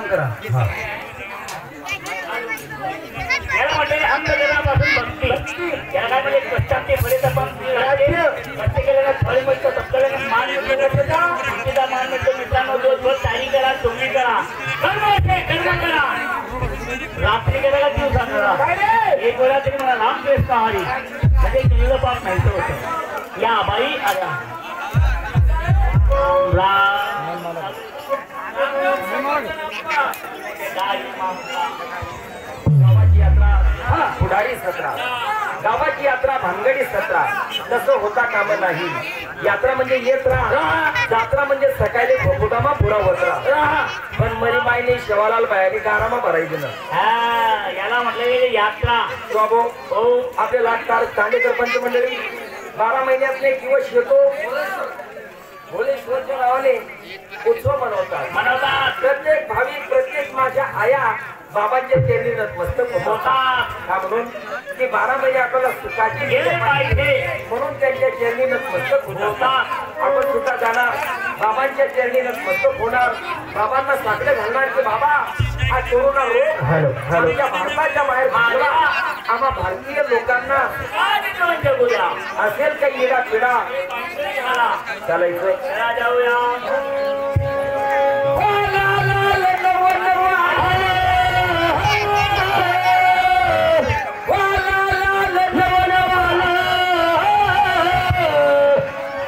करा. हा याला म्हटले अंधजनापासून भक्ती याला काय म्हणजे कष्टाचे फळे तपास भक्ती केल्याने फळे मिळतं सत्कल्याने मान मिळतो तिचा मान मिळतो. मित्रांनो दिवसभर तारी करा तुम्ही करा कर्म करा रात्री केला का दिवसा करा एक वेळा तरी मला लांब बेस हरी म्हणजे केलेलं पाप माहिती होतं. या बाई आल्या गावाची यात्रा पुढारी सत्रा गावाची यात्रा भानगडी सत्रा तसं होता काम नाही. यात्रा म्हणजे येत राहा जात्रा म्हणजे सकाळी भोगुटामा पुरा वत्रा पण मरी बाईने शेवालाल बायाने गारामा भरायची ना. याला म्हटलं यात्रा बाबो हो आपल्याला तांडेकर पंचमंडळी 12 महिन्यातले दिवस येतो भोलेश्वरच्या नावाने उत्सव मनवतात. प्रत्येक भाविक प्रत्येक माझ्या आया बाबांच्या चरणी नतमस्तक होतात म्हणून की 12 महिने आपल्याला सुखाची गेले पाहिजे म्हणून त्यांच्या चरणी नतमस्तक होतात. आपण सुद्धा जाणार बाबांच्या चरणी नतमस्तक होणार. बाबांना साकडे घालणार की बाबा हा कोरोना रोग आमच्या भारताच्या बाहेर आम्हा भारतीय लोकांना असेल काही येडा पिढा चालायचं जाऊया.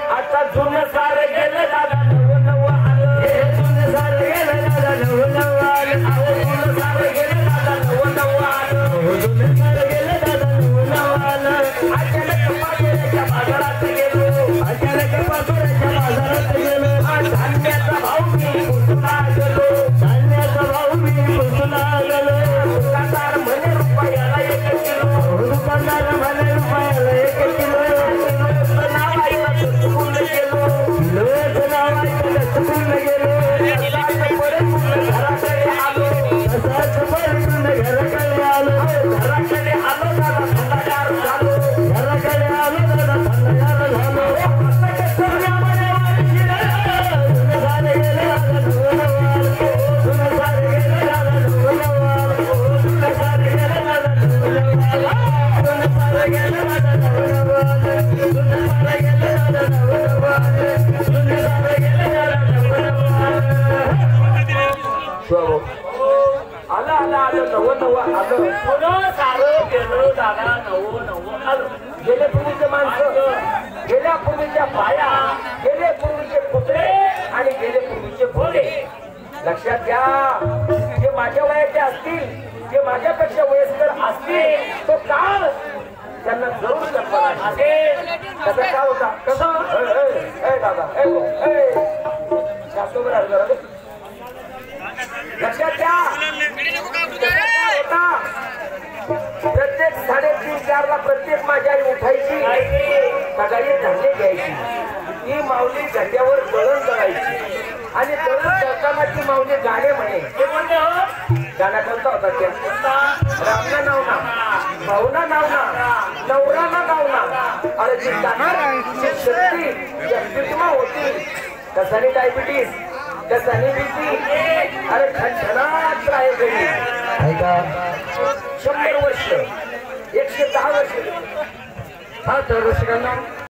आता जुनं सारं गेलं दादा नवं नवं आलं. जुनं सारं गेलं दादा नवं नवं आलं. जुनं सारं गेलं दादा नवं नवं आलं. जुनं सारं गेलं दादा नवं नवं आलं. अचानक पाचोऱ्याच्या बाजारात गेलो. अचानक पाचोऱ्याच्या बाजारात गेलो. धान्याचा भाव मी पुसला गेलो. धान्याचा भाव मी पुसला गेलो. दुकानदार म्हणे रुपयाला 1 किलो. दुकानदार म्हणे रुपयाला 1 किलो. गेले पूर्वीचे माणसं गेल्या पूर्वीच्या बाया गेले पूर्वीचे कुत्रे आणि गेले पूर्वीचे घोडे लक्षात घ्या. जे माझ्या वयाचे असतील जे माझ्यापेक्षा वयस्कर असतील तो काळ त्यांना जरूर कल्पना असेल. त्याचा काळ होता कसं दादा लक्षात घ्या. प्रत्येक 3:30-4 ला प्रत्येक माझी आई उठायची सकाळी धान्य घ्यायची. ती माऊली झंड्यावर दळण करायची आणि दळण करताना ती माऊली गाणे म्हणे. गाणं कोणता होता त्या रामना नावना भावना नावना नवराना नावना. अरे जी गाण्याची शक्ती व्यक्तित्व होती कसानी डायबिटीस कसानी बीपी अरे खणखणात राहे घरी 100 वर्ष 110 वर्ष. हा तर रसिकांना